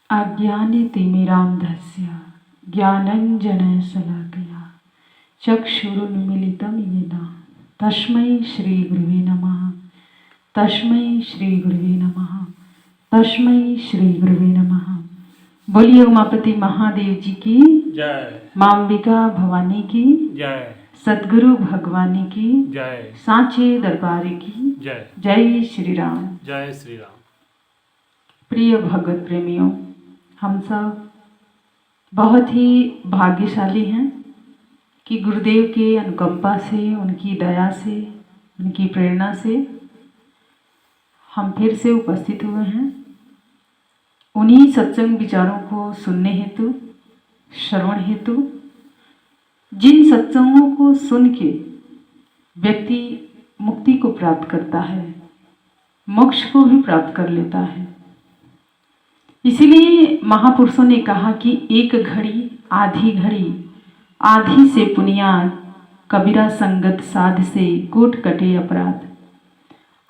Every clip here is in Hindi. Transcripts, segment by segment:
अज्ञानतिमिरान्धस्य ज्ञानञ्जनशलाकया चक्षुरुन्मीलितं येन तस्मै श्रीगुरुवे नमः। तस्मै श्रीगुरुवे नमः। तस्मै श्रीगुरुवे नमः। बोलिए उमापति महादेव जी की जय। माम्बिका भवानी की जय। सद्गुरु भगवानी की जय। सांचे दरबार की जय। जय श्री राम। जय श्री राम। प्रिय भगवत प्रेमियों, हम सब बहुत ही भाग्यशाली हैं कि गुरुदेव के अनुकंपा से, उनकी दया से, उनकी प्रेरणा से हम फिर से उपस्थित हुए हैं उन्हीं सत्संग विचारों को सुनने हेतु, श्रवण हेतु। जिन सत्संगों को सुन के व्यक्ति मुक्ति को प्राप्त करता है, मोक्ष को भी प्राप्त कर लेता है। इसीलिए महापुरुषों ने कहा कि एक घड़ी आधी घड़ी, आधी से पुनियाद, कबीरा संगत साध से कोट कटे अपराध।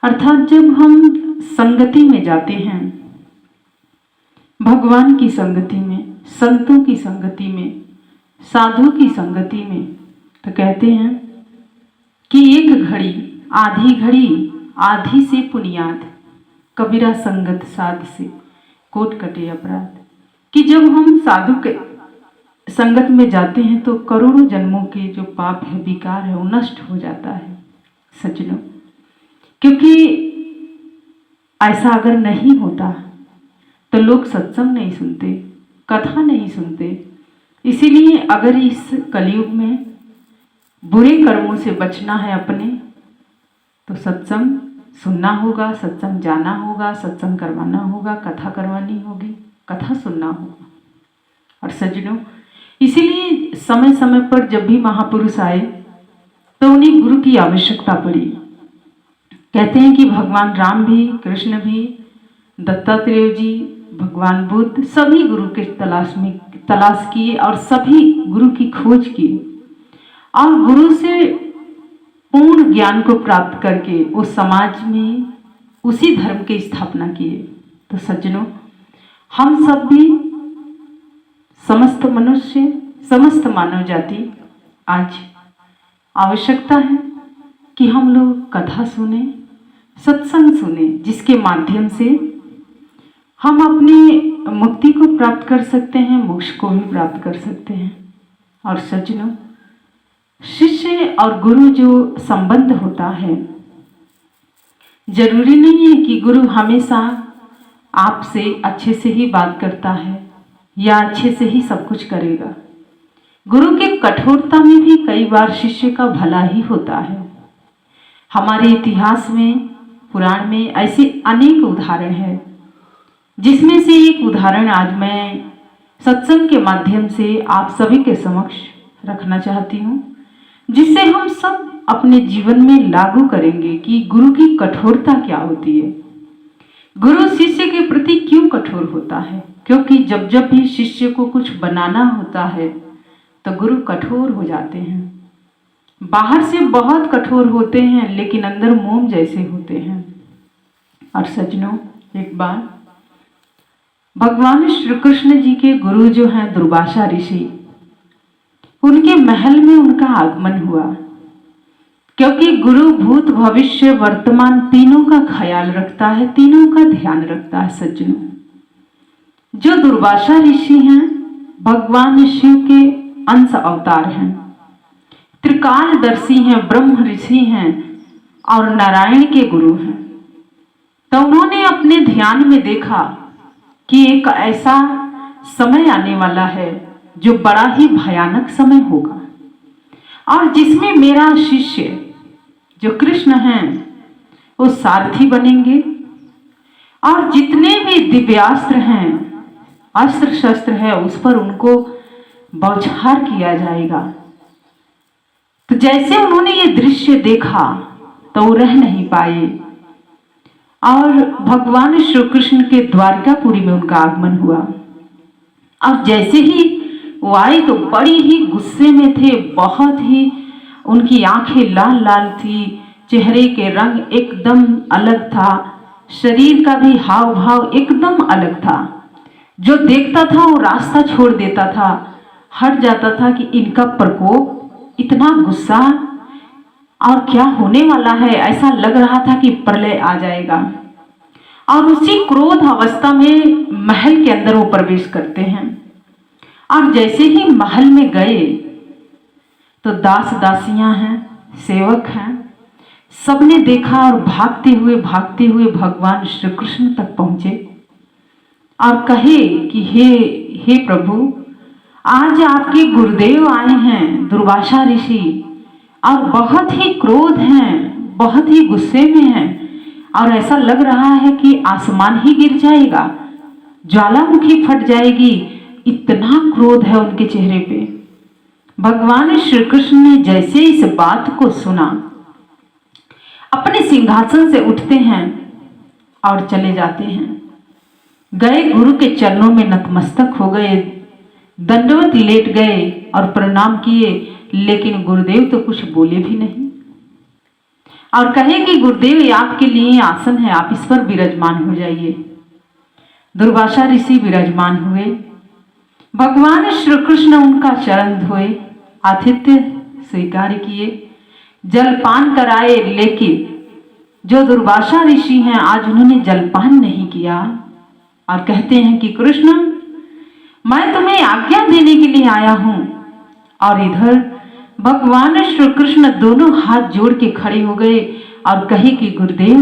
अर्थात जब हम संगति में जाते हैं, भगवान की संगति में, संतों की संगति में, साधु की संगति में, तो कहते हैं कि एक घड़ी घड़ी आधी से पुनियाद, कबीरा संगत साध से कोट कटे अपराध। कि जब हम साधु के संगत में जाते हैं तो करोड़ों जन्मों के जो पाप है, विकार है, वो नष्ट हो जाता है सज्जनों। क्योंकि ऐसा अगर नहीं होता तो लोग सत्संग नहीं सुनते, कथा नहीं सुनते। इसीलिए अगर इस कलयुग में बुरे कर्मों से बचना है अपने, तो सत्संग सुनना होगा, सत्संग जाना होगा, सत्संग करवाना होगा, कथा करवानी होगी, कथा सुनना होगा। और सज्जनों, इसीलिए समय समय पर जब भी महापुरुष आए तो उन्हें गुरु की आवश्यकता पड़ी। कहते हैं कि भगवान राम भी, कृष्ण भी, दत्तात्रेय जी, भगवान बुद्ध, सभी गुरु के तलाश किए और सभी गुरु की खोज की और गुरु से पूर्ण ज्ञान को प्राप्त करके वो समाज में उसी धर्म की स्थापना किए। तो सज्जनों, हम सब भी, समस्त मनुष्य, समस्त मानव जाति, आज आवश्यकता है कि हम लोग कथा सुने, सत्संग सुने, जिसके माध्यम से हम अपनी मुक्ति को प्राप्त कर सकते हैं, मोक्ष को भी प्राप्त कर सकते हैं। और सज्जनों, शिष्य और गुरु जो संबंध होता है, जरूरी नहीं है कि गुरु हमेशा आपसे अच्छे से ही बात करता है या अच्छे से ही सब कुछ करेगा। गुरु के कठोरता में भी कई बार शिष्य का भला ही होता है। हमारे इतिहास में, पुराण में ऐसे अनेक उदाहरण हैं, जिसमें से एक उदाहरण आज मैं सत्संग के माध्यम से आप सभी के समक्ष रखना चाहती हूँ, जिससे हम सब अपने जीवन में लागू करेंगे कि गुरु की कठोरता क्या होती है। गुरु शिष्य के प्रति क्यों कठोर होता है? क्योंकि जब जब भी शिष्य को कुछ बनाना होता है तो गुरु कठोर हो जाते हैं। बाहर से बहुत कठोर होते हैं लेकिन अंदर मोम जैसे होते हैं। और सज्जनों, एक बार भगवान श्री कृष्ण जी के गुरु जो हैं दुर्वासा ऋषि, उनके महल में उनका आगमन हुआ। क्योंकि गुरु भूत भविष्य वर्तमान तीनों का ख्याल रखता है, तीनों का ध्यान रखता है। सज्जनों, जो दुर्वासा ऋषि हैं, भगवान शिव के अंश अवतार हैं, त्रिकालदर्शी हैं, ब्रह्म ऋषि हैं और नारायण के गुरु हैं। तो उन्होंने अपने ध्यान में देखा कि एक ऐसा समय आने वाला है जो बड़ा ही भयानक समय होगा और जिसमें मेरा शिष्य जो कृष्ण हैं वो सारथी बनेंगे और जितने भी दिव्यास्त्र हैं, अस्त्र शस्त्र है, उस पर उनको बौछार किया जाएगा। तो जैसे उन्होंने ये दृश्य देखा तो वो रह नहीं पाए और भगवान श्री कृष्ण के द्वारकापुरी में उनका आगमन हुआ। और जैसे ही वो आए तो बड़ी ही गुस्से में थे, बहुत ही उनकी आंखें लाल लाल थी, चेहरे के रंग एकदम अलग था, शरीर का भी हाव भाव एकदम अलग था। जो देखता था वो रास्ता छोड़ देता था, हट जाता था कि इनका प्रकोप, इतना गुस्सा और क्या होने वाला है। ऐसा लग रहा था कि प्रलय आ जाएगा। और उसी क्रोध अवस्था में महल के अंदर वो प्रवेश करते हैं। और जैसे ही महल में गए तो दास दासियां हैं, सेवक हैं, सबने देखा और भागते हुए भगवान श्री कृष्ण तक पहुंचे और कहे कि हे प्रभु, आज आपके गुरुदेव आए हैं, दुर्वासा ऋषि, और बहुत ही क्रोध हैं, बहुत ही गुस्से में हैं, और ऐसा लग रहा है कि आसमान ही गिर जाएगा, ज्वालामुखी फट जाएगी, इतना क्रोध है उनके चेहरे पे। भगवान श्री कृष्ण ने जैसे इस बात को सुना, अपने सिंहासन से उठते हैं और चले जाते हैं। गए गुरु के चरणों में नतमस्तक हो गए, दंडवत लेट गए और प्रणाम किए, लेकिन गुरुदेव तो कुछ बोले भी नहीं और कहे कि गुरुदेव ये आपके लिए आसन है, आप इस पर विराजमान हो जाइए। दुर्वासा ऋषि विराजमान हुए, भगवान श्री कृष्ण उनका चरण धोए, आतिथ्य स्वीकार किए, जलपान कराए, लेकिन जो दुर्वासा ऋषि हैं आज उन्होंने जलपान नहीं किया और कहते हैं कि कृष्ण, मैं तुम्हें आज्ञा देने के लिए आया हूं। और इधर भगवान श्री कृष्ण दोनों हाथ जोड़ के खड़े हो गए और कहे कि गुरुदेव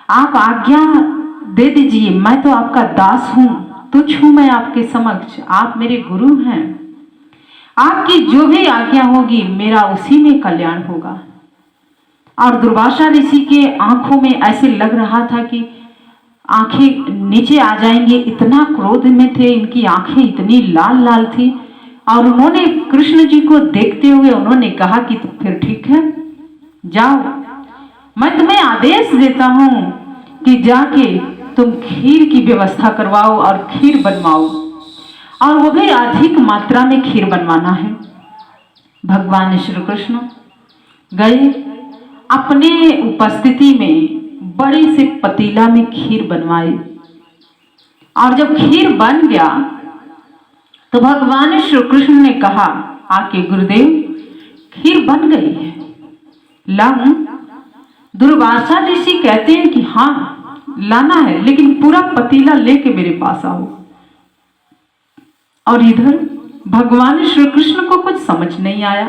आप आज्ञा दे दीजिए, मैं तो आपका दास हूं, तुच्छ हूं मैं आपके समक्ष, आप मेरे गुरु हैं, आपकी जो भी आज्ञा होगी मेरा उसी में कल्याण होगा। और दुर्वासा ऋषि के आंखों में ऐसे लग रहा था कि आंखें नीचे आ जाएंगे, इतना क्रोध में थे, इनकी आंखें इतनी लाल लाल थी। और उन्होंने कृष्ण जी को देखते हुए उन्होंने कहा कि तो फिर ठीक है, जाओ, मैं तुम्हें आदेश देता हूं कि जाके तुम खीर की व्यवस्था करवाओ और खीर बनवाओ, और वो भी अधिक मात्रा में खीर बनवाना है। भगवान श्री कृष्ण गए, अपने उपस्थिति में बड़े से पतीला में खीर बनवाई, और जब खीर बन गया तो भगवान श्री कृष्ण ने कहा आके, गुरुदेव खीर बन गई है, लाऊं? दुर्वासा ऋषि कहते हैं कि हाँ लाना है, लेकिन पूरा पतीला लेके मेरे पास आओ। और इधर भगवान श्री कृष्ण को कुछ समझ नहीं आया,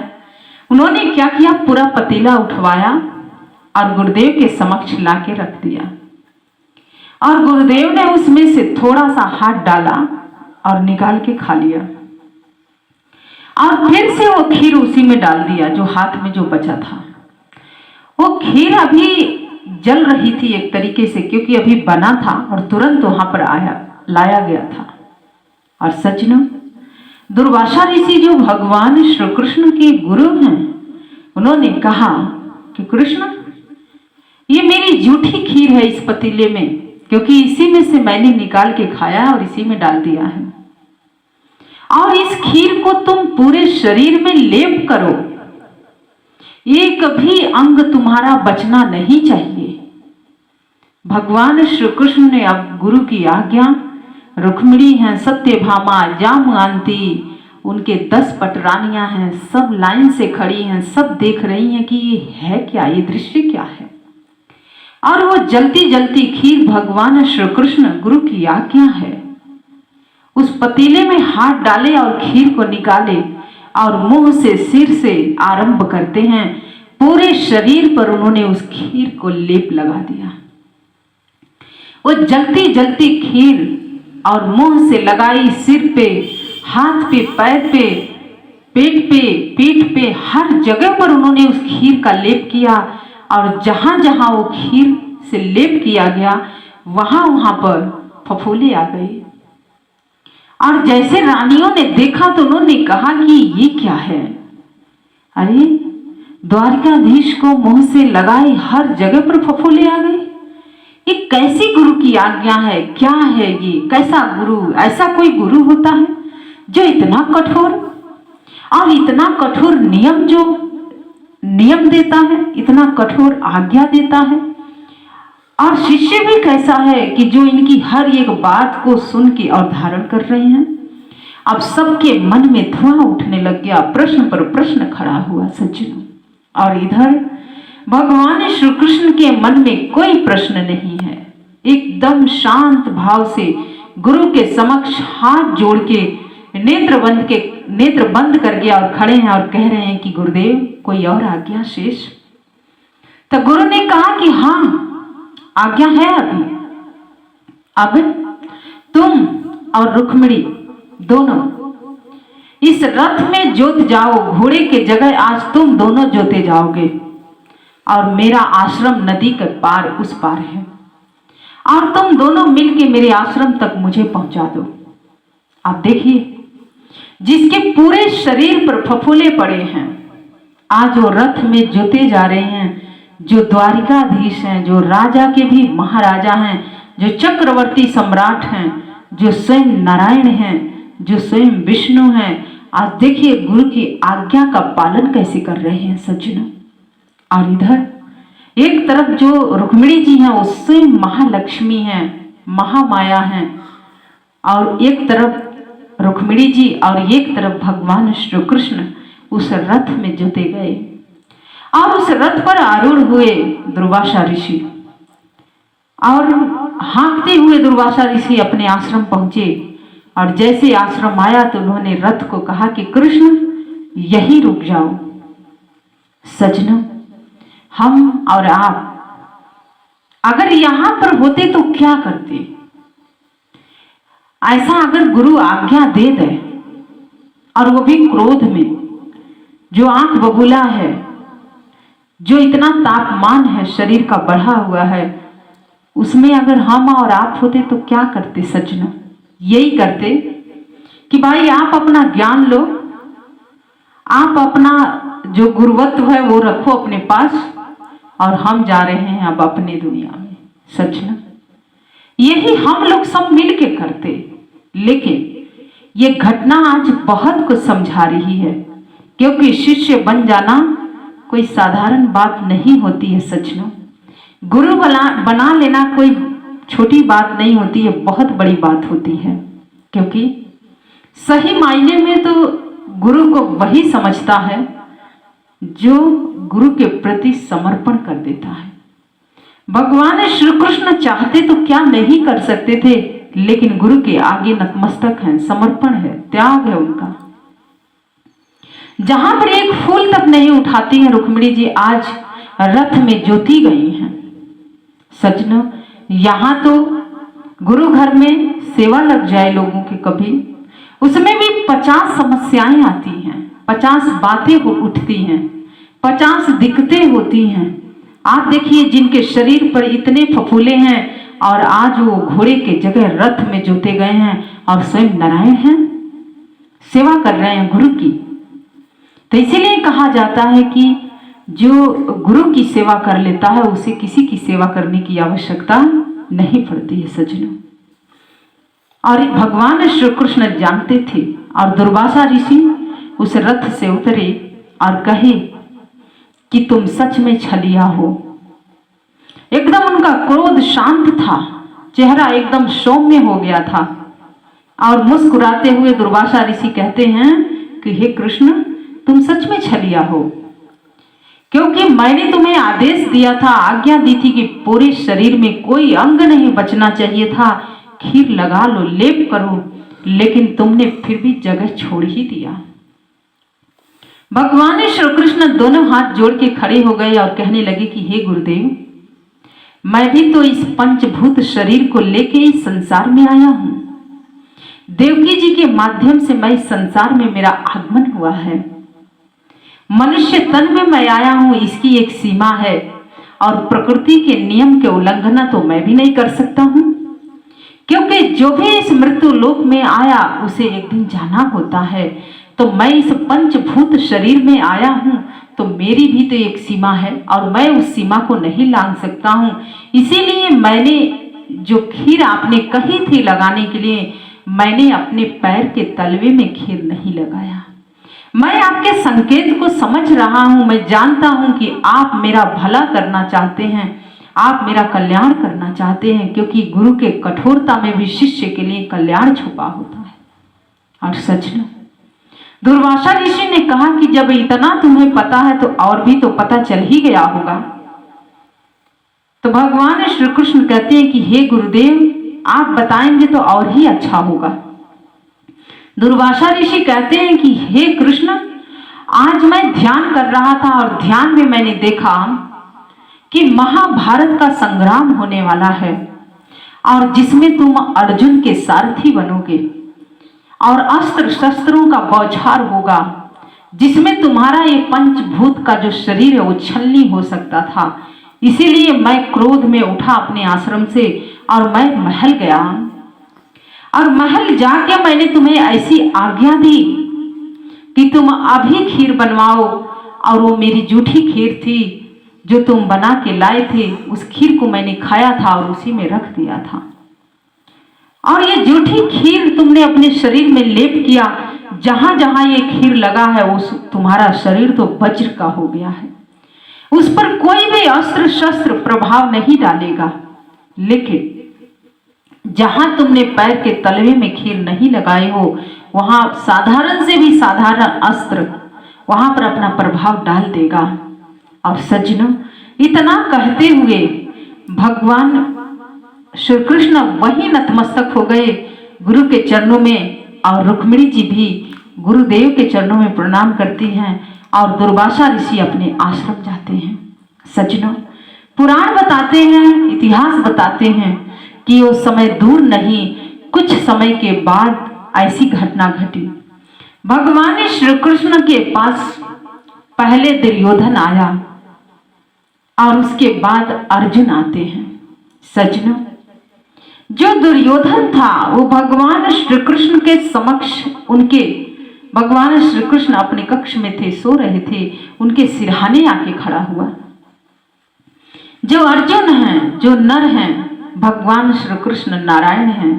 उन्होंने क्या किया, पूरा पतीला उठवाया और गुरुदेव के समक्ष लाके रख दिया। और गुरुदेव ने उसमें से थोड़ा सा हाथ डाला और निकाल के खा लिया, और फिर से वो खीर उसी में डाल दिया जो हाथ में जो बचा था। वो खीर अभी जल रही थी एक तरीके से, क्योंकि अभी बना था और तुरंत वहां पर लाया गया था। और सज्जनों, दुर्वासा ऋषि जो भगवान श्री कृष्ण के गुरु हैं, उन्होंने कहा कि कृष्ण, ये मेरी झूठी खीर है इस पतीले में, क्योंकि इसी में से मैंने निकाल के खाया और इसी में डाल दिया है, और इस खीर को तुम पूरे शरीर में लेप करो, एक भी अंग तुम्हारा बचना नहीं चाहिए। भगवान श्री कृष्ण ने अब गुरु की आज्ञा, रुक्मिणी हैं, सत्यभामा, जामवंती, उनके 10 पटरानियां हैं, सब लाइन से खड़ी हैं, सब देख रही हैं कि ये है क्या, ये दृश्य क्या है। और वो जलती जलती खीर, भगवान श्री कृष्ण गुरु की आज्ञा है, उस पतीले में हाथ डाले और खीर को निकाले और मुंह से, सिर से आरंभ करते हैं, पूरे शरीर पर उन्होंने उस खीर को लेप लगा दिया। वो जलती जलती खीर और मुंह से लगाई, सिर पे, हाथ पे, पैर पे, पेट पे, पीठ पे, हर जगह पर उन्होंने उस खीर का लेप किया। और जहां जहां वो खीर से लेप किया गया, वहां वहां पर फफूंदी आ गई। और जैसे रानियों ने देखा तो उन्होंने कहा कि ये क्या है, अरे द्वारिकाधीश को मुंह से लगाए हर जगह पर फफूंदी आ गई, ये कैसी गुरु की आज्ञा है, क्या है ये, कैसा गुरु, ऐसा कोई गुरु होता है जो इतना कठोर और इतना कठोर नियम देता है, इतना कठोर आज्ञा देता है। और शिष्य भी कैसा है कि जो इनकी हर एक बात को सुन के और धारण कर रहे हैं। अब सबके मन में धुआं उठने लग गया, प्रश्न पर प्रश्न खड़ा हुआ सज्जनों। और इधर भगवान श्री कृष्ण के मन में कोई प्रश्न नहीं है, एकदम शांत भाव से गुरु के समक्ष हाथ जोड़ के नेत्र बंद कर गया और खड़े हैं और कह रहे हैं कि गुरुदेव कोई और आज्ञा शेष। तो गुरु ने कहा कि हाँ आज्ञा है अभी। अब तुम और रुक्मिणी दोनों इस रथ में जोत जाओ, घोड़े के जगह आज तुम दोनों जोते जाओगे। और मेरा आश्रम नदी के पार उस पार है, और तुम दोनों मिलके मेरे आश्रम तक मुझे पहुंचा दो। आप देखिए जिसके पूरे शरीर पर फफूले पड़े हैं, आज वो रथ में जोते जा रहे हैं, जो द्वारिकाधीश हैं, जो राजा के भी महाराजा हैं, जो चक्रवर्ती सम्राट हैं, जो स्वयं नारायण हैं, जो स्वयं विष्णु हैं। आज देखिए गुरु की आज्ञा का पालन कैसे कर रहे हैं सज्जनों। और इधर एक तरफ जो रुक्मिणी जी हैं वो स्वयं महालक्ष्मी हैं, महामाया हैं, और एक तरफ रुक्मिणी जी और एक तरफ भगवान श्री कृष्ण उस रथ में जोते गए। और उस रथ पर आरूढ़ हुए दुर्वासा ऋषि, और हाँकते हुए दुर्वासा ऋषि अपने आश्रम पहुंचे। और जैसे आश्रम आया तो उन्होंने रथ को कहा कि कृष्ण यही रुक जाओ। सज्जनों, हम और आप अगर यहां पर होते तो क्या करते? ऐसा अगर गुरु आज्ञा दे दे, और वो भी क्रोध में, जो आंख बबूला है, जो इतना तापमान है शरीर का बढ़ा हुआ है, उसमें अगर हम और आप होते तो क्या करते सज्जनों? यही करते कि भाई आप अपना ज्ञान लो, आप अपना जो गुरुत्व है वो रखो अपने पास, और हम जा रहे हैं अब अपनी दुनिया में। सज्जनों, यही हम लोग सब मिल के करते। लेकिन ये घटना आज बहुत कुछ समझा रही है, क्योंकि शिष्य बन जाना कोई साधारण बात नहीं होती है सज्जनों। गुरु बना लेना कोई छोटी बात नहीं होती है, बहुत बड़ी बात होती है। क्योंकि सही मायने में तो गुरु को वही समझता है जो गुरु के प्रति समर्पण कर देता है। भगवान श्री कृष्ण चाहते तो क्या नहीं कर सकते थे, लेकिन गुरु के आगे नतमस्तक हैं, समर्पण है, त्याग है उनका। जहां पर एक फूल तक नहीं उठाती हैं रुक्मिणी जी, आज रथ में जोती गई हैं। सज्जनों, यहां तो गुरु घर में सेवा लग जाए लोगों की कभी, उसमें भी 50 समस्याएं आती हैं, 50 बातें उठती हैं, 50 दिक्कतें होती हैं। आप देखिए जिनके शरीर पर इतने फफूले हैं, और आज वो घोड़े के जगह रथ में जोते गए हैं, और स्वयं नारायण हैं, सेवा कर रहे हैं गुरु की। तो इसीलिए कहा जाता है कि जो गुरु की सेवा कर लेता है उसे किसी की सेवा करने की आवश्यकता नहीं पड़ती है सज्जनों। और भगवान श्री कृष्ण जानते थे, और दुर्वासा ऋषि उस रथ से उतरे और कहे कि तुम सच में छलिया हो। एकदम उनका क्रोध शांत था, चेहरा एकदम सौम्य हो गया था, और मुस्कुराते हुए दुर्वासा ऋषि कहते हैं कि हे कृष्ण, तुम सच में छलिया हो, क्योंकि मैंने तुम्हें आदेश दिया था, आज्ञा दी थी कि पूरे शरीर में कोई अंग नहीं बचना चाहिए था, खीर लगा लो, लेप करो, लेकिन तुमने फिर भी जगह छोड़ ही दिया। भगवान श्री कृष्ण दोनों हाथ जोड़ के खड़े हो गए और कहने लगे कि हे गुरुदेव, मैं भी तो इस पंचभूत शरीर को लेके इस संसार में आया हूं। देवकी जी के माध्यम से मैं इस संसार में मेरा आगमन हुआ है। मनुष्य तन में मैं आया हूं, इसकी एक सीमा है, और प्रकृति के नियम के उल्लंघना तो मैं भी नहीं कर सकता हूं, क्योंकि जो भी इस मृत्यु लोक में आया उसे एक दिन जाना होता है। तो मैं इस पंचभूत शरीर में आया हूं, तो मेरी भी तो एक सीमा है, और मैं उस सीमा को नहीं लांघ सकता हूं। इसीलिए मैंने जो खीर आपने कही थी लगाने के लिए, मैंने अपने पैर के तलवे में खीर नहीं लगाया। मैं आपके संकेत को समझ रहा हूं, मैं जानता हूं कि आप मेरा भला करना चाहते हैं, आप मेरा कल्याण करना चाहते हैं, क्योंकि गुरु के कठोरता में भी शिष्य के लिए कल्याण छुपा होता है। और सच में दुर्वासा ऋषि ने कहा कि जब इतना तुम्हें पता है तो और भी तो पता चल ही गया होगा। तो भगवान श्री कृष्ण कहते हैं कि हे गुरुदेव, आप बताएंगे तो और ही अच्छा होगा। दुर्वासा ऋषि कहते हैं कि हे कृष्ण, आज मैं ध्यान कर रहा था और ध्यान में मैंने देखा कि महाभारत का संग्राम होने वाला है और जिसमें तुम अर्जुन के सारथी बनोगे और अस्त्र शस्त्रों का बौछार होगा, जिसमें तुम्हारा ये पंचभूत का जो शरीर है वो छलनी हो सकता था। इसीलिए मैं क्रोध में उठा अपने आश्रम से और मैं महल गया और महल जाके मैंने तुम्हें ऐसी आज्ञा दी कि तुम अभी खीर बनवाओ। और वो मेरी जूठी खीर थी जो तुम बना के लाए थे, उस खीर को मैंने खाया था और उसी में रख दिया था। और ये जूठी खीर तुमने अपने शरीर में लेप किया, जहां जहां ये खीर लगा है उस तुम्हारा शरीर तो वज्र का हो गया है, उस पर कोई भी अस्त्र शस्त्र प्रभाव नहीं डालेगा। लेकिन जहां तुमने पैर के तलवे में खीर नहीं लगाए हो, वहां साधारण से भी साधारण अस्त्र वहां पर अपना प्रभाव डाल देगा। और सज्जनों, इतना कहते हुए भगवान श्री कृष्ण वही नतमस्तक हो गए गुरु के चरणों में, और रुक्मिणी जी भी गुरुदेव के चरणों में प्रणाम करती हैं और दुर्वासा ऋषि अपने आश्रम जाते हैं। सज्जनों, पुराण बताते हैं, इतिहास बताते हैं कि वो समय दूर नहीं, कुछ समय के बाद ऐसी घटना घटी। भगवान श्री कृष्ण के पास पहले दुर्योधन आया और उसके बाद अर्जुन आते हैं। सज्जनों, जो दुर्योधन था वो भगवान श्री कृष्ण के समक्ष, उनके भगवान श्री कृष्ण अपने कक्ष में थे, सो रहे थे, उनके सिरहाने आके खड़ा हुआ। जो अर्जुन हैं, जो नर हैं, भगवान श्री कृष्ण नारायण हैं।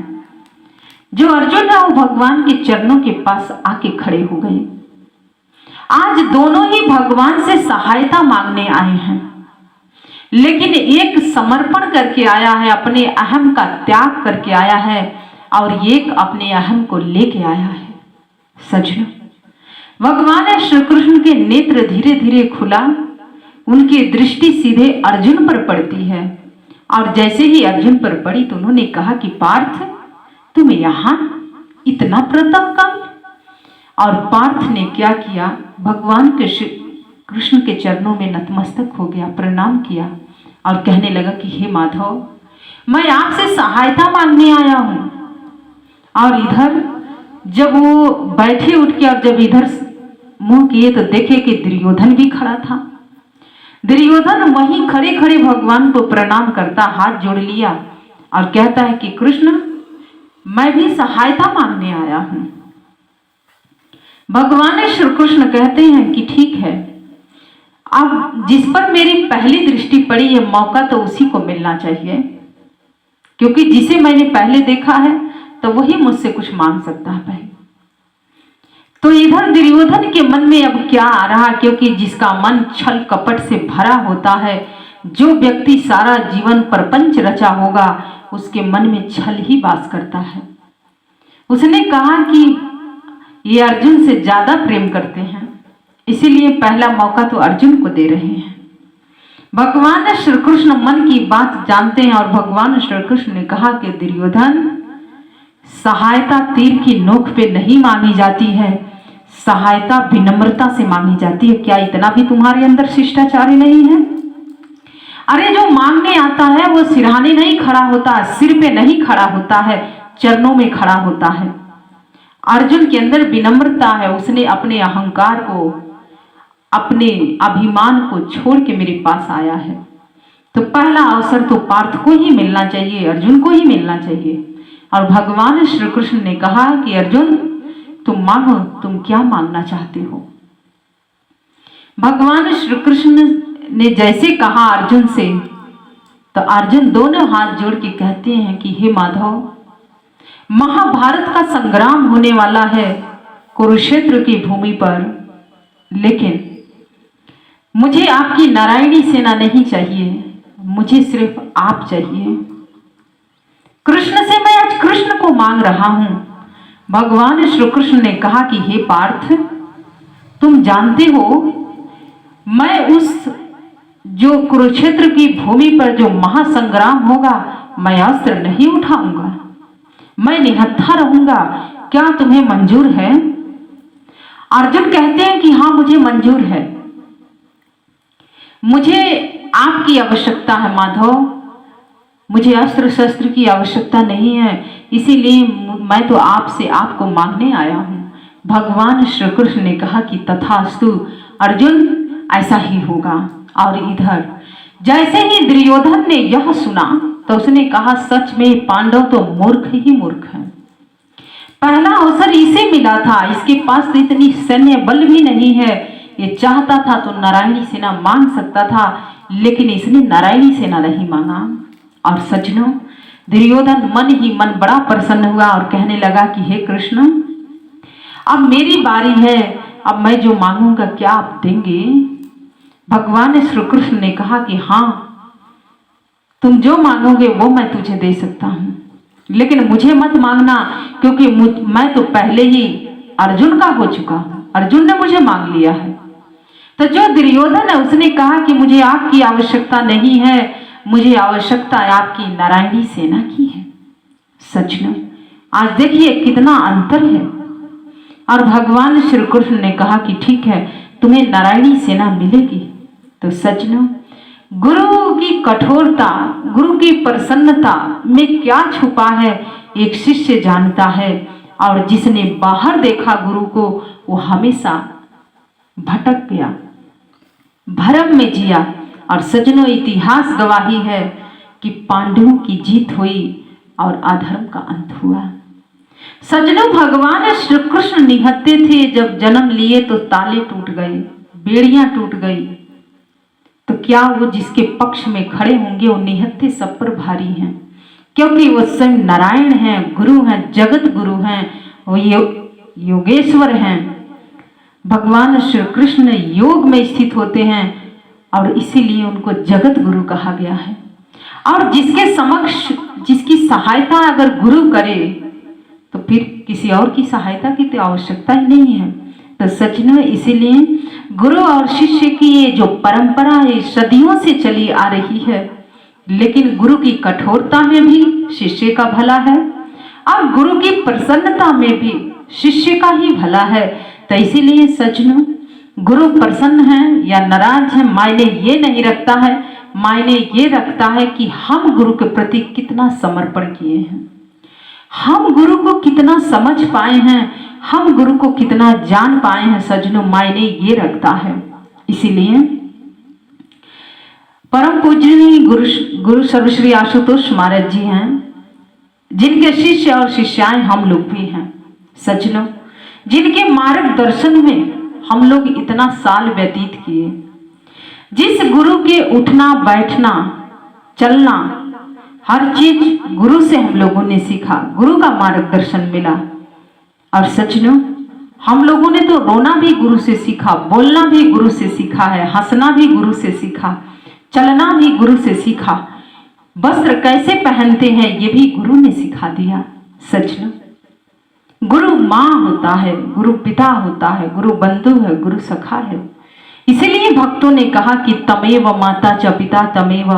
जो अर्जुन है वो भगवान के चरणों के पास आके खड़े हो गए। आज दोनों ही भगवान से सहायता मांगने आए हैं, लेकिन एक समर्पण करके आया है, अपने अहम का त्याग करके आया है, और एक अपने अहम को लेके आया है। सज्जनों, भगवान श्री कृष्ण के नेत्र धीरे धीरे खुला, उनकी दृष्टि सीधे अर्जुन पर पड़ती है, और जैसे ही अर्जुन पर पड़ी तो उन्होंने कहा कि पार्थ, तुम यहाँ इतना प्रताप का। और पार्थ ने क्या किया, भगवान के कृष्ण के चरणों में नतमस्तक हो गया, प्रणाम किया और कहने लगा कि हे माधव, मैं आपसे सहायता मांगने आया हूं। और इधर जब वो बैठे उठ के और जब इधर मुंह किए तो देखे कि दुर्योधन भी खड़ा था। दुर्योधन वहीं खड़े खड़े भगवान को प्रणाम करता, हाथ जोड़ लिया और कहता है कि कृष्ण, मैं भी सहायता मांगने आया हूं। भगवान श्री कृष्ण कहते हैं कि ठीक है, अब जिस पर मेरी पहली दृष्टि पड़ी है, मौका तो उसी को मिलना चाहिए, क्योंकि जिसे मैंने पहले देखा है तो वही मुझसे कुछ मांग सकता है पहले। तो इधर दुर्योधन के मन में अब क्या आ रहा, क्योंकि जिसका मन छल कपट से भरा होता है, जो व्यक्ति सारा जीवन प्रपंच रचा होगा, उसके मन में छल ही वास करता है। उसने कहा कि ये अर्जुन से ज्यादा प्रेम करते हैं, इसीलिए पहला मौका तो अर्जुन को दे रहे हैं। भगवान श्री कृष्ण मन की बात जानते हैं और भगवान श्री कृष्ण ने कहा कि दुर्योधन, सहायता तीर की नोक पे नहीं मांगी जाती है, सहायता विनम्रता से मांगी जाती है। क्या इतना भी तुम्हारे अंदर शिष्टाचारी नहीं है? अरे जो मांगने आता है वो सिरहाने नहीं खड़ा होता, सिर पे नहीं खड़ा होता है, चरणों में खड़ा होता है। अर्जुन के अंदर विनम्रता है, उसने अपने अहंकार को, अपने अभिमान को छोड़ के मेरे पास आया है। तो पहला अवसर तो पार्थ को ही मिलना चाहिए, अर्जुन को ही मिलना चाहिए। और भगवान श्री कृष्ण ने कहा कि अर्जुन, तुम मांगो, तुम क्या मांगना चाहते हो। भगवान श्री कृष्ण ने जैसे कहा अर्जुन से, तो अर्जुन दोनों हाथ जोड़ के कहते हैं कि हे माधव, महाभारत का संग्राम होने वाला है कुरुक्षेत्र की भूमि पर, लेकिन मुझे आपकी नारायणी सेना नहीं चाहिए, मुझे सिर्फ आप चाहिए। कृष्ण से मैं आज कृष्ण को मांग रहा हूं। भगवान श्री कृष्ण ने कहा कि हे पार्थ, तुम जानते हो मैं उस जो कुरुक्षेत्र की भूमि पर जो महासंग्राम होगा, मैं अस्त्र नहीं उठाऊंगा, मैं निहत्था रहूंगा। क्या तुम्हें मंजूर है? अर्जुन कहते हैं कि हाँ, मुझे मंजूर है। मुझे आपकी आवश्यकता है माधव, मुझे अस्त्र शस्त्र की आवश्यकता नहीं है, इसीलिए मैं तो आपसे आपको मांगने आया हूं। भगवान श्री कृष्ण ने कहा कि तथास्तु अर्जुन, ऐसा ही होगा। और इधर जैसे ही दुर्योधन ने यह सुना तो उसने कहा, सच में पांडव तो मूर्ख ही मूर्ख है। पहला अवसर इसे मिला था, इसके पास तो इतनी सैन्य बल भी नहीं है। ये चाहता था तो नारायणी सेना मांग सकता था, लेकिन इसने नारायणी सेना नहीं मांगा। और सज्जनों, दुर्योधन मन ही मन बड़ा प्रसन्न हुआ और कहने लगा कि हे कृष्ण, अब मेरी बारी है, अब मैं जो मांगूंगा क्या आप देंगे? भगवान श्री कृष्ण ने कहा कि हाँ, तुम जो मांगोगे वो मैं तुझे दे सकता हूं, लेकिन मुझे मत मांगना, क्योंकि मैं तो पहले ही अर्जुन का हो चुका हूं, अर्जुन ने मुझे मांग लिया है। तो जो दुर्योधन है उसने कहा कि मुझे आपकी आवश्यकता नहीं है, मुझे आवश्यकता आपकी नारायणी सेना की है। सज्जनों, आज देखिए कितना अंतर है। और भगवान श्री कृष्ण ने कहा कि ठीक है, तुम्हें नारायणी सेना मिलेगी। तो सज्जनों, गुरु की कठोरता, गुरु की प्रसन्नता में क्या छुपा है, एक शिष्य जानता है। और जिसने बाहर देखा गुरु को, वो हमेशा भटक गया, भरम में जिया। और सज्जनों, इतिहास गवाही है कि पांडवों की जीत हुई और अधर्म का अंत हुआ। सज्जनों, भगवान श्री कृष्ण निहत्थे थे, जब जन्म लिए तो ताले टूट गए, बेड़ियां टूट गई। तो क्या वो जिसके पक्ष में खड़े होंगे, वो निहत्थे सब पर भारी हैं, क्योंकि वो स्वयं नारायण हैं, गुरु हैं, जगत गुरु हैं, वो योगेश्वर हैं। भगवान श्री कृष्ण योग में स्थित होते हैं और इसीलिए उनको जगत गुरु कहा गया है। और जिसके समक्ष जिसकी सहायता अगर गुरु करे तो फिर किसी और की सहायता की तो आवश्यकता ही नहीं है। तो सज्जनों, इसीलिए गुरु और शिष्य की ये जो परंपरा है सदियों से चली आ रही है, लेकिन गुरु की कठोरता में भी शिष्य का भला है और गुरु की प्रसन्नता में भी शिष्य का ही भला है। तो इसीलिए सज्जनों, गुरु प्रसन्न है या नाराज है मायने ये नहीं रखता है, मायने ये रखता है कि हम गुरु के प्रति कितना समर्पण किए हैं, हम गुरु को कितना समझ पाए हैं, हम गुरु को कितना जान पाए हैं। सज्जनों, मायने ये रखता है। इसीलिए परम पूजनीय गुरु सर्वश्री आशुतोष महाराज जी हैं, जिनके शिष्य और शिष्याएं हम लोग भी हैं। सज्जनों, जिनके मार्गदर्शन में हम लोग इतना साल व्यतीत किए, जिस गुरु के उठना बैठना चलना हर चीज गुरु से हम लोगों ने सीखा, गुरु का मार्गदर्शन मिला। और सज्जनों, हम लोगों ने तो रोना भी गुरु से सीखा, बोलना भी गुरु से सीखा है, हंसना भी गुरु से सीखा, चलना भी गुरु से सीखा, वस्त्र कैसे पहनते हैं ये भी गुरु ने सिखा दिया। सज्जनों, गुरु माँ होता है, गुरु पिता होता है, गुरु बंधु है, गुरु सखा है। इसीलिए भक्तों ने कहा कि तमेव माता च पिता तमेव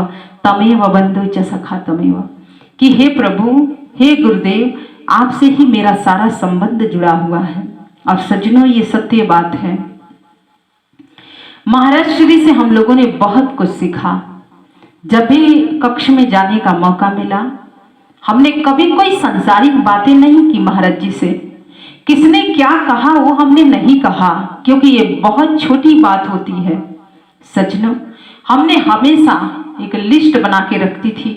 तमेव बंधु च सखा तमेव, कि हे प्रभु, हे गुरुदेव, आपसे ही मेरा सारा संबंध जुड़ा हुआ है। और सज्जनों, ये सत्य बात है। महाराज श्री से हम लोगों ने बहुत कुछ सीखा। जब भी कक्ष में जाने का मौका मिला, हमने कभी कोई सांसारिक बातें नहीं की महाराज जी से। किसने क्या कहा वो हमने नहीं कहा, क्योंकि ये बहुत छोटी बात होती है। सज्जनों, हमने हमेशा एक लिस्ट बना के रखती थी।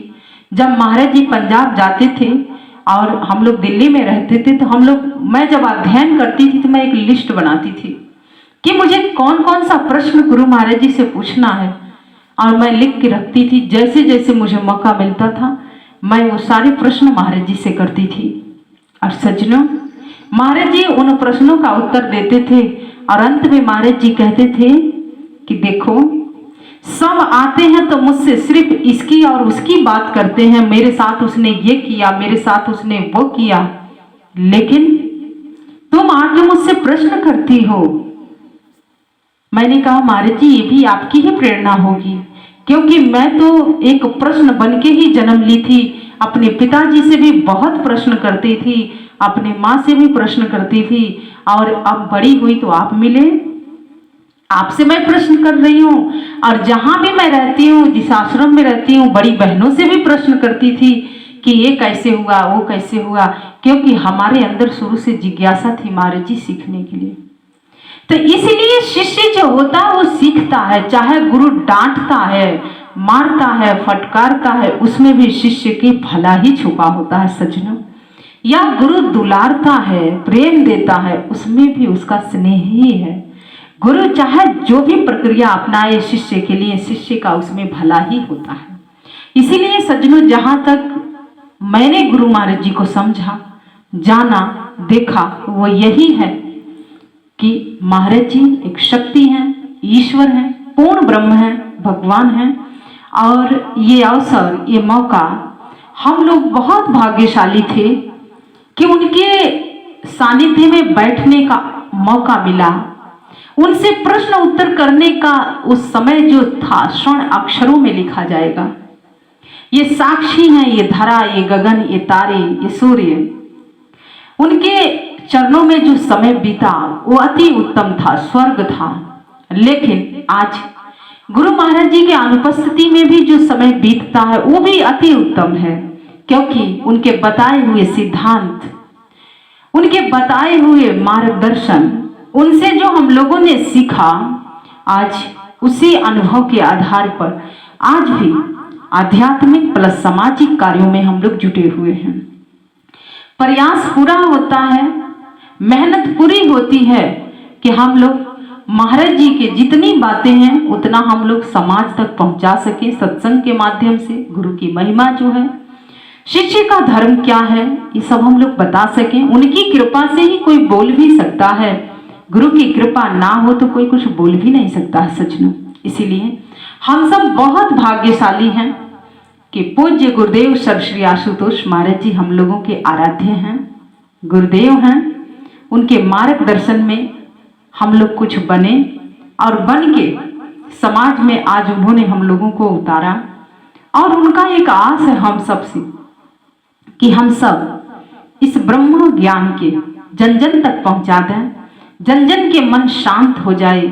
जब महाराज जी पंजाब जाते थे और हम लोग दिल्ली में रहते थे, तो मैं जब अध्ययन करती थी तो मैं एक लिस्ट बनाती थी कि मुझे कौन कौन सा प्रश्न गुरु महाराज जी से पूछना है, और मैं लिख के रखती थी। जैसे जैसे मुझे मौका मिलता था मैं वो सारे प्रश्न महाराज जी से करती थी। और सज्जनों, महाराज जी उन प्रश्नों का उत्तर देते थे और अंत में महाराज जी कहते थे कि देखो, सब आते हैं तो मुझसे सिर्फ इसकी और उसकी बात करते हैं, मेरे साथ उसने ये किया, मेरे साथ उसने वो किया। लेकिन तुम आके मुझसे प्रश्न करती हो। मैंने कहा महाराज जी, ये भी आपकी ही प्रेरणा होगी, क्योंकि मैं तो एक प्रश्न बन के ही जन्म ली थी। अपने पिताजी से भी बहुत प्रश्न करती थी, अपने माँ से भी प्रश्न करती थी, और अब बड़ी हुई तो आप मिले, आपसे मैं प्रश्न कर रही हूँ। और जहां भी मैं रहती हूँ, जिस आश्रम में रहती हूँ, बड़ी बहनों से भी प्रश्न करती थी कि ये कैसे हुआ, वो कैसे हुआ, क्योंकि हमारे अंदर शुरू से जिज्ञासा थी महाराज जी सीखने के लिए। तो इसलिए शिष्य जो होता है वो सीखता है, चाहे गुरु डांटता है, मारता है, फटकारता है, उसमें भी शिष्य की भला ही छुपा होता है सज्जनों। या गुरु दुलारता है, प्रेम देता है, उसमें भी उसका स्नेह ही है। गुरु चाहे जो भी प्रक्रिया अपनाए शिष्य के लिए, शिष्य का उसमें भला ही होता है। इसीलिए सज्जनों, जहां तक मैंने गुरु महाराज जी को समझा, जाना, देखा, वो यही है कि महाराज जी एक शक्ति हैं, ईश्वर हैं, पूर्ण ब्रह्म हैं, भगवान हैं। और ये अवसर, ये मौका, हम लोग बहुत भाग्यशाली थे कि उनके सानिध्य में बैठने का मौका मिला। उनसे प्रश्न उत्तर करने का उस समय जो था, क्षण अक्षरों में लिखा जाएगा। ये साक्षी हैं, ये धरा, ये गगन, ये तारे, ये सूर्य। उनके चरणों में जो समय बीता वो अति उत्तम था, स्वर्ग था। लेकिन आज गुरु महाराज जी के अनुपस्थिति में भी जो समय बीतता है वो भी अति उत्तम है, क्योंकि उनके बताए हुए सिद्धांत, उनके बताए हुए मार्गदर्शन, उनसे जो हम लोगों ने सीखा, आज उसी अनुभव के आधार पर आज भी आध्यात्मिक प्लस सामाजिक कार्यों में हम लोग जुटे हुए हैं। प्रयास पूरा होता है, मेहनत पूरी होती है कि हम लोग महाराज जी के जितनी बातें हैं उतना हम लोग समाज तक पहुंचा सके, सत्संग के माध्यम से। गुरु की महिमा जो है, शिष्य का धर्म क्या है, ये सब हम लोग बता सकें। उनकी कृपा से ही कोई बोल भी सकता है, गुरु की कृपा ना हो तो कोई कुछ बोल भी नहीं सकता है सज्जनों। इसीलिए हम सब बहुत भाग्यशाली हैं कि पूज्य गुरुदेव सर श्री आशुतोष महाराज जी हम लोगों के आराध्य हैं, गुरुदेव हैं। उनके मार्गदर्शन में हम लोग कुछ बने और बन के समाज में आज उन्होंने हम लोगों को उतारा। और उनका एक आस है हम सब से कि हम सब इस ब्रह्म ज्ञान के जन जन तक पहुंचा दें, जन जन के मन शांत हो जाए।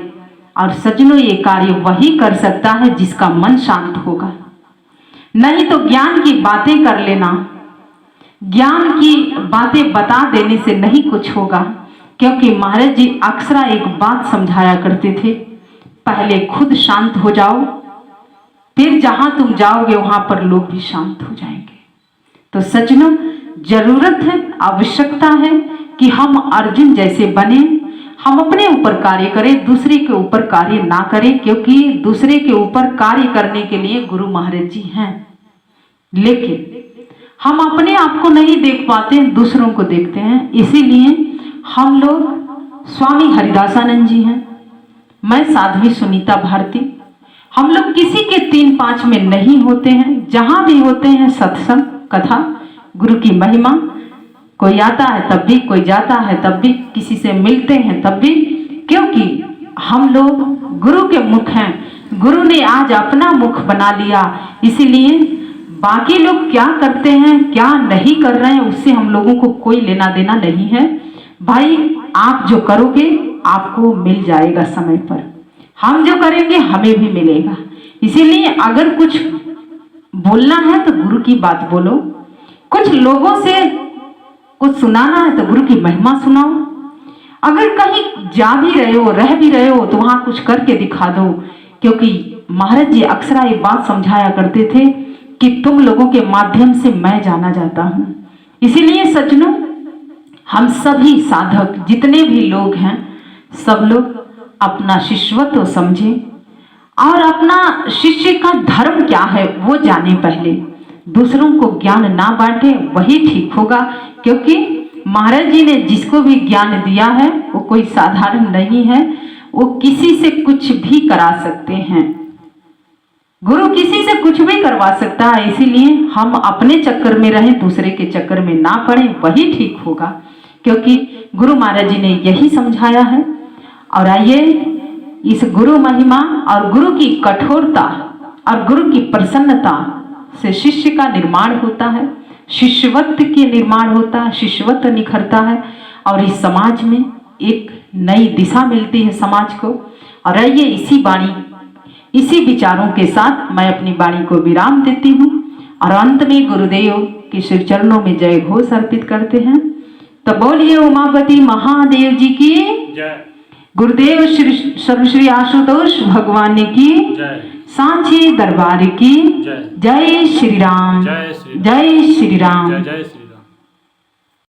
और सज्जनों, ये कार्य वही कर सकता है जिसका मन शांत होगा। नहीं तो ज्ञान की बातें कर लेना, ज्ञान की बातें बता देने से नहीं कुछ होगा। क्योंकि महाराज जी अक्सर एक बात समझाया करते थे, पहले खुद शांत हो जाओ, फिर जहां तुम जाओगे वहां पर लोग भी शांत हो जाएंगे। तो सज्जनों, जरूरत है, आवश्यकता है कि हम अर्जुन जैसे बने, हम अपने ऊपर कार्य करें, दूसरे के ऊपर कार्य ना करें। क्योंकि दूसरे के ऊपर कार्य करने के लिए गुरु महाराज जी हैं, लेकिन हम अपने आप को नहीं देख पाते, दूसरों को देखते हैं। इसीलिए हम लोग, स्वामी हरिदासानंद जी हैं, मैं साध्वी सुनीता भारती, हम लोग किसी के 3-5 में नहीं होते हैं। जहां भी होते हैं सत्संग, कथा, गुरु की महिमा, कोई आता है तब भी, कोई जाता है तब भी, किसी से मिलते हैं तब भी, क्योंकि हम लोग गुरु के मुख हैं। गुरु ने आज अपना मुख बना लिया, इसीलिए बाकी लोग क्या करते हैं, क्या नहीं कर रहे हैं, उससे हम लोगों को कोई लेना देना नहीं है। भाई, आप जो करोगे आपको मिल जाएगा समय पर, हम जो करेंगे हमें भी मिलेगा। इसीलिए अगर कुछ बोलना है तो गुरु की बात बोलो, कुछ लोगों से कुछ सुनाना है तो गुरु की महिमा सुनाओ। अगर कहीं जा भी रहे हो, रह भी रहे हो, तो वहां कुछ करके दिखा दो। क्योंकि महाराज जी अक्सर ये बात समझाया करते थे कि तुम लोगों के माध्यम से मैं जाना जाता हूं। इसीलिए सज्जनों, हम सभी साधक जितने भी लोग हैं, सब लोग अपना शिष्यत्व समझें और अपना शिष्य का धर्म क्या है वो जाने। पहले दूसरों को ज्ञान ना बांटे, वही ठीक होगा। क्योंकि महाराज जी ने जिसको भी ज्ञान दिया है वो कोई साधारण नहीं है, वो किसी से कुछ भी करा सकते हैं। गुरु किसी से कुछ भी करवा सकता है, इसीलिए हम अपने चक्कर में रहें, दूसरे के चक्कर में ना पड़े, वही ठीक होगा, क्योंकि गुरु महाराज जी ने यही समझाया है। और आइए इस गुरु महिमा और गुरु की कठोरता और गुरु की प्रसन्नता से शिष्य का निर्माण होता है, शिष्यवत्व के निर्माण होता है, शिष्यवत्व निखरता है और इस समाज में एक नई दिशा मिलती है समाज को। और आइए इसी वाणी, इसी विचारों के साथ मैं अपनी वाणी को विराम देती हूँ और अंत में गुरुदेव के श्री चरणों में जय घोष अर्पित करते हैं। तो बोलिए उमापति महादेव जी की जय, गुरुदेव श्री आशुतोष भगवान की जय, सांची दरबार की जय, जय श्री राम, जय श्री, जय श्री राम। जय जय श्री।